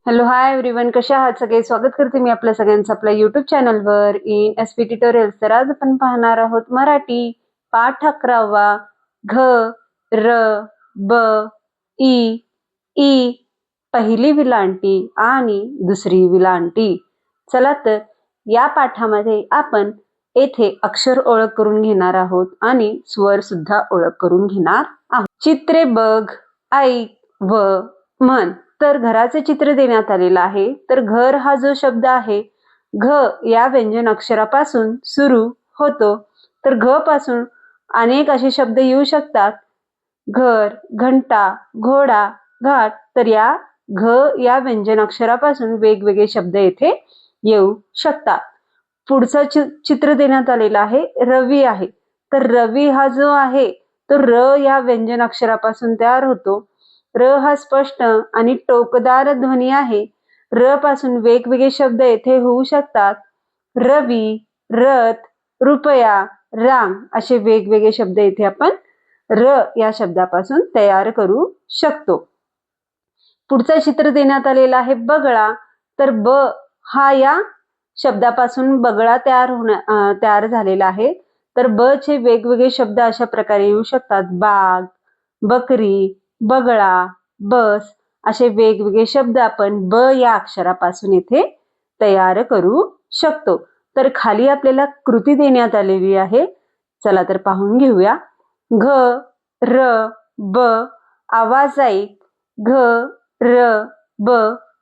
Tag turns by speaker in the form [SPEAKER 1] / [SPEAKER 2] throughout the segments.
[SPEAKER 1] Hello hi everyone, कशा आहात सगळे? स्वागत करते मी आपल्या सगळ्यांचं आपल्या युट्यूब चॅनलवर इन एसपी ट्युटोरियल्स. तर आज आपण पाहणार आहोत मराठी पाठ 11वा घ र ब ई ई पहिली विलांटी आणि दुसरी विलांटी. चला तर या पाठामध्ये आपण येथे अक्षर ओळख करून घेणार आहोत आणि स्वर सुद्धा ओळख करून घेणार आहोत. चित्रे बघ, ऐक व म्हण. तर घराचे चित्र देण्यात आलेलं आहे. तर घर हा जो शब्द आहे, घ या व्यंजन अक्षरापासून सुरू होतो. तर घ पासून अनेक असे शब्द येऊ शकतात. घर, घंटा, घोडा, घाट. तर या घ या व्यंजन अक्षरापासून वेगवेगळे शब्द येथे येऊ शकतात. पुढचं चित्र देण्यात आलेलं आहे, रवी आहे. तर रवी हा जो आहे तो र या व्यंजन अक्षरापासून तयार होतो. र हा स्पष्ट आणि टोकदार ध्वनी आहे. र पासून वेगवेगळे शब्द येथे होऊ शकतात. रवी, रथ, रुपया, राम असे वेगवेगळे शब्द येथे आपण र या शब्दापासून तयार करू शकतो. पुढचं चित्र देण्यात आलेलं आहे बगळा. तर ब हा या शब्दापासून बगळा तयार झालेला आहे. तर ब चे वेगवेगळे शब्द अशा प्रकारे येऊ शकतात. बाग, बकरी, बगळा, बस असे वेगवेगळे शब्द आपण ब या अक्षरापासून इथे तयार करू शकतो. तर खाली आपल्याला कृती देण्यात आलेली आहे. चला तर पाहून घेऊया. घ र ब आवाज ऐक. घ र ब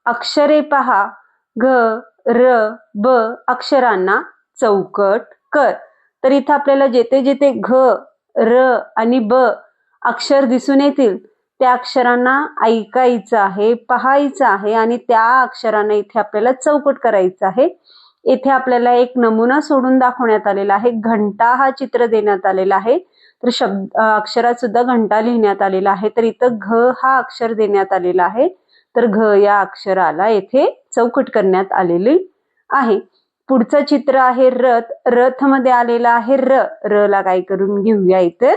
[SPEAKER 1] अक्षरे पहा. घ र ब अक्षरांना चौकट कर. तर इथं आपल्याला जेथे जेथे घ र आणि ब अक्षर दिसून येतील त्या अक्षरांना ऐकायचं आहे, पाहायचं आहे आणि त्या अक्षरांना इथे आपल्याला चौकट करायचं आहे. इथे आपल्याला एक नमुना सोडून दाखवण्यात आलेला आहे. घंटा हा चित्र देण्यात आलेला आहे. तर अक्षरात सुद्धा घंटा लिहिण्यात आलेला आहे. तर इथं घ हा अक्षर देण्यात आलेला आहे. तर घ या अक्षराला येथे चौकट करण्यात आलेली आहे. पुढचं चित्र आहे रथ. रथ मध्ये आलेला आहे र. र ला काय करून घेऊया, इथे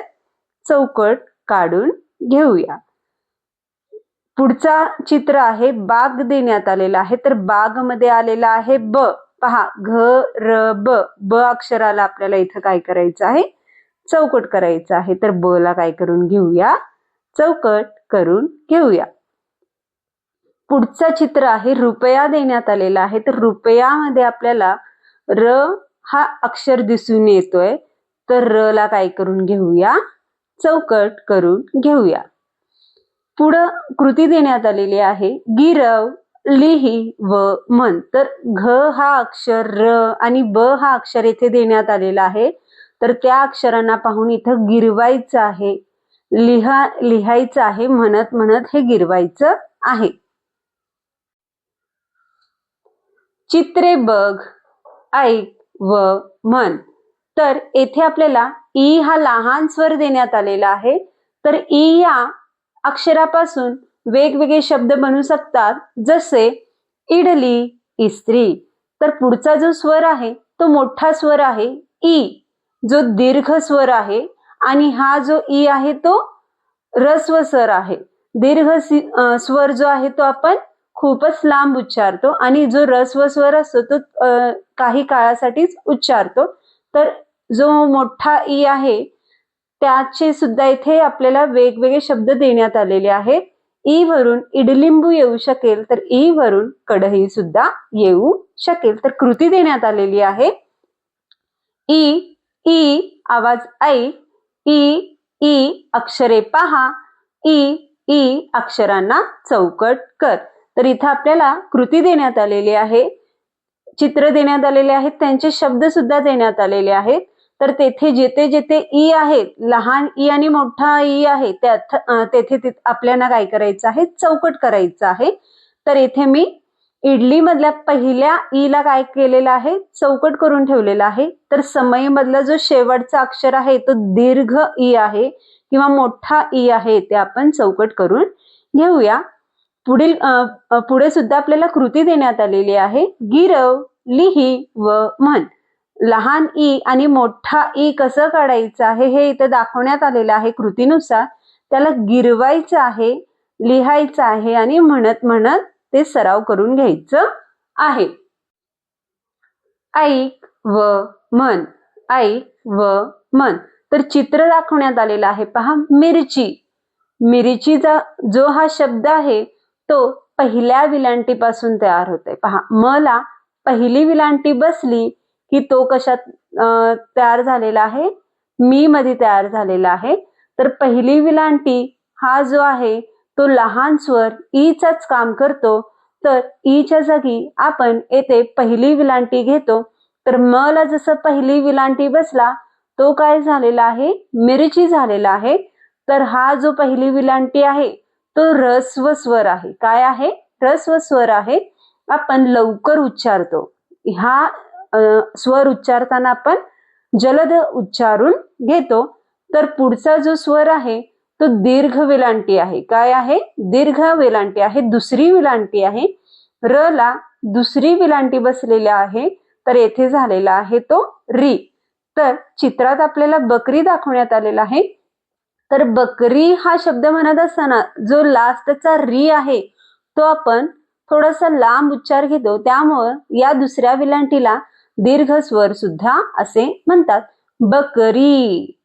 [SPEAKER 1] चौकट काढून घेऊया. पुढचा चित्र आहे बाग देण्यात आलेला आहे. तर बाग मध्ये आलेला आहे ब. पहा, घ र ब ब अक्षराला आपल्याला इथं काय करायचं आहे, चौकट करायचं आहे. तर ब ला काय करून घेऊया, चौकट करून घेऊया. पुढचं चित्र आहे रुपया देण्यात आलेला आहे. तर रुपयामध्ये आपल्याला र हा अक्षर दिसून येतोय. तर र ला काय करून घेऊया, चौकट करून घेऊया. पुढं कृती देण्यात आलेली आहे. गिरव, लिही व म्हण. तर घ हा अक्षर, र आणि ब हा अक्षर इथे देण्यात आलेला आहे. तर त्या अक्षरांना पाहून इथं गिरवायचं आहे, लिहायचं आहे. म्हणत म्हणत हे गिरवायचं आहे. चित्रे बघ, ऐक व म्हण. तर येथे आपल्याला ई हा लहान स्वर देण्यात आलेला आहे. तर ई या अक्षरापासून वेगवेगळे शब्द बनू शकतात, जसे इडली, इस्त्री. तर पुढचा जो स्वर आहे तो मोठा स्वर आहे ई, जो दीर्घ स्वर आहे. आणि हा जो ई आहे तो ऱ्हस्व स्वर आहे. दीर्घ स्वर जो आहे तो आपण खूपच लांब उच्चारतो आणि जो ऱ्हस्व स्वर असतो तो काही काळासाठीच उच्चारतो. तर जो मोठा ई आहे त्याचे सुद्धा इथे आपल्याला वेगवेगळे शब्द देण्यात आलेले आहेत. ई वरून इडलिंबू येऊ शकेल, तर ई वरून कढई सुद्धा येऊ शकेल. तर कृती देण्यात आलेली आहे. ई ई आवाज ऐक. ई ई अक्षरे पहा. ई ई अक्षरांना चौकट कर. तर इथं आपल्याला कृती देण्यात आलेली आहे, चित्र देण्यात आलेले आहेत, त्यांचे शब्द सुद्धा देण्यात आलेले आहेत. तर तेथे जेथे जेथे ई आहेत, लहान ई आणि मोठा ई आहे, तेथे आपल्याला काय करायचं आहे, चौकट करायचं आहे. तर इथे मी इडली मधल्या पहिल्या ई ला काय केलेलं आहे, चौकट करून ठेवलेला आहे. तर समय मधला जो शेवटचा अक्षर आहे तो दीर्घ ई आहे किंवा मोठा ई आहे, ते आपण चौकट करून घेऊया. पुढे सुद्धा आपल्याला कृती देण्यात आलेली आहे. गिरव, लिही व म्हण. लहान ई आणि मोठा ई कसं काढायचं आहे हे इथं दाखवण्यात आलेलं आहे कृतीनुसार. त्याला गिरवायचं आहे, लिहायचं आहे आणि म्हणत म्हणत ते सराव करून घ्यायचं आहे. ऐक व म्हण, ऐक व म्हण. तर चित्र दाखवण्यात आलेलं आहे पहा, मिरची. मिरचीचा जो हा शब्द आहे तो पहिल्या विलांटीपासून तयार होतोय. पहा, मला पहिली विलांटी बसली की तो कशात तयार झालेला आहे, मी मध्ये तयार झालेला आहे. तर पहिली विलांटी हा जो आहे तो लहान स्वर ईचाच काम करतो. तर ईच्या जागी आपण येथे पहिली विलांटी घेतो. तर मला जसं पहिली विलांटी बसला तो काय झालेला आहे, मिरची झालेला आहे. तर हा जो पहिली विलांटी आहे तो ऱ्हस्व स्वर आहे. काय आहे, ऱ्हस्व स्वर आहे. आपण लवकर उच्चारतो. हा स्वर उच्चारताना आपण जलद उच्चारून घेतो. तर पुढचा जो स्वर आहे तो दीर्घ विलांटी आहे. काय आहे, दीर्घ विलांटी आहे, दुसरी विलांटी आहे. र ला दुसरी विलांटी बसलेली आहे, तर येथे झालेला आहे तो री. तर चित्रात आपल्याला बकरी दाखवण्यात आलेला आहे. तर बकरी हा शब्द म्हणत असताना जो लास्टचा री आहे तो आपण थोडासा लांब उच्चार घेतो. त्यामुळे या दुसऱ्या विलांटीला दीर्घ स्वर सुद्धा असे म्हणतात. बकरी,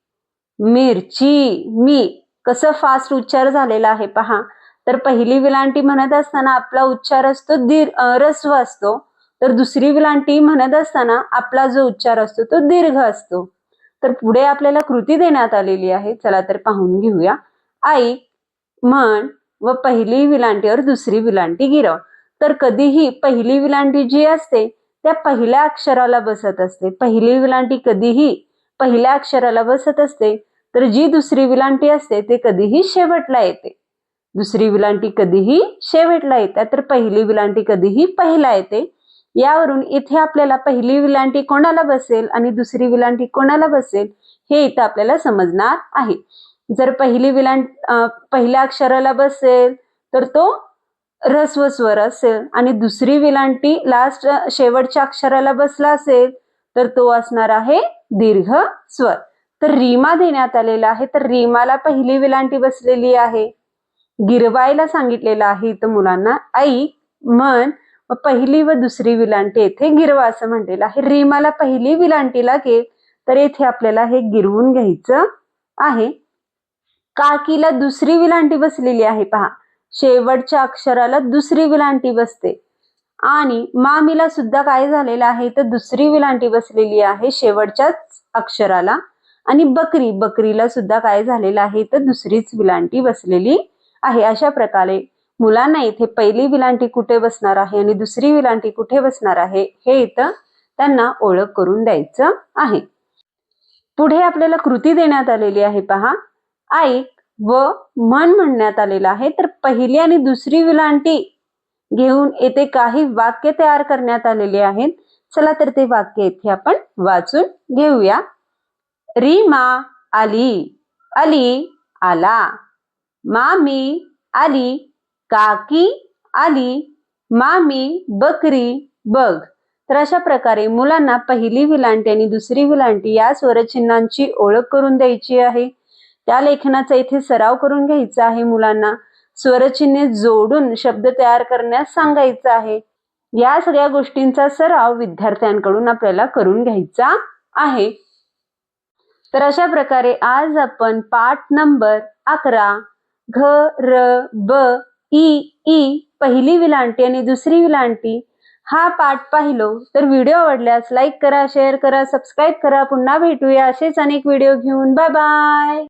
[SPEAKER 1] मिरची, मी. कसं फास्ट उच्चार झालेला आहे पहा. तर पहिली विलांटी म्हणत असताना आपला उच्चार असतो ऱ्हस्व असतो. तर दुसरी विलांटी म्हणत असताना आपला जो उच्चार असतो तो दीर्घ असतो. तर पुढे आपल्याला कृती देण्यात आलेली आहे. चला तर पाहून घेऊया. ऐक, म्हण व पहिली विलांटीवर दुसरी विलांटी गिरव. तर कधीही पहिली विलांटी जी असते त्या पहिल्या अक्षराला बसत असते. पहिली विलांटी कधीही पहिल्या अक्षराला बसत असते. तर जी दुसरी विलांटी असते ते कधीही शेवटला येते. दुसरी विलांटी कधीही शेवटला येते, तर पहिली विलांटी कधीही पहिला येते. यावरून इथे आपल्याला पहिली विलांटी कोणाला बसेल आणि दुसरी विलांटी कोणाला बसेल हे इथं आपल्याला समजणार आहे. जर पहिली पहिल्या अक्षराला बसेल तर तो ऱ्हस्व स्वर असेल आणि दुसरी विलांटी लास्ट शेवटच्या अक्षराला बसला असेल तर तो असणार आहे दीर्घ स्वर. तर रीमा देण्यात आलेला आहे. तर रीमाला पहिली विलांटी बसलेली आहे. गिरवायला सांगितलेलं आहे इथं मुलांना. ऐक, म्हण व पहिली व दुसरी विलांटी येथे गिरवा असं म्हटलेलं आहे. रीमाला पहिली विलांटी लागेल तर येथे आपल्याला हे गिरवून घ्यायचं आहे. काकीला दुसरी विलांटी बसलेली आहे पहा. शेवटच्या अक्षराला दुसरी विलांटी बसते. आणि मामीला सुद्धा काय झालेलं आहे तर दुसरी विलांटी बसलेली आहे शेवटच्याच अक्षराला. आणि बकरीला सुद्धा काय झालेलं आहे तर दुसरीच विलांटी बसलेली आहे. अशा प्रकारे मुलांना इथे पहिली विलांटी कुठे बसणार आहे आणि दुसरी विलांटी कुठे बसणार आहे हे इथं त्यांना ओळख करून द्यायचं आहे. पुढे आपल्याला कृती देण्यात आलेली आहे पहा. ऐक व म्हण म्हणण्यात आलेलं आहे. तर पहिली आणि दुसरी विलांटी घेऊन येथे काही वाक्य तयार करण्यात आलेले आहेत. चला तर ते वाक्य इथे आपण वाचून घेऊया. रीमा आली, अली आला, मामी आली, काकी आली, मामी बकरी बघ. तर अशा प्रकारे मुलांना पहिली विलांटी आणि दुसरी विलांटी या स्वरचिन्हांची ओळख करून द्यायची आहे. त्या लेखनाचा इथे सराव करून घ्यायचा आहे. मुलांना स्वरचिन्हे जोडून शब्द तयार करण्यास सांगायचं आहे. या सगळ्या गोष्टींचा सराव विद्यार्थ्यांकडून आपल्याला करून घ्यायचा आहे. तर अशा प्रकारे आज आपण पाठ नंबर 11 घ र ब ई पहिली विलांटी आणि दुसरी विलांटी हा पाठ पाहिलो. तर व्हिडिओ आवडल्यास लाईक करा, शेअर करा, सबस्क्राईब करा. पुन्हा भेटूया असेच अनेक व्हिडिओ घेऊन. Bye bye.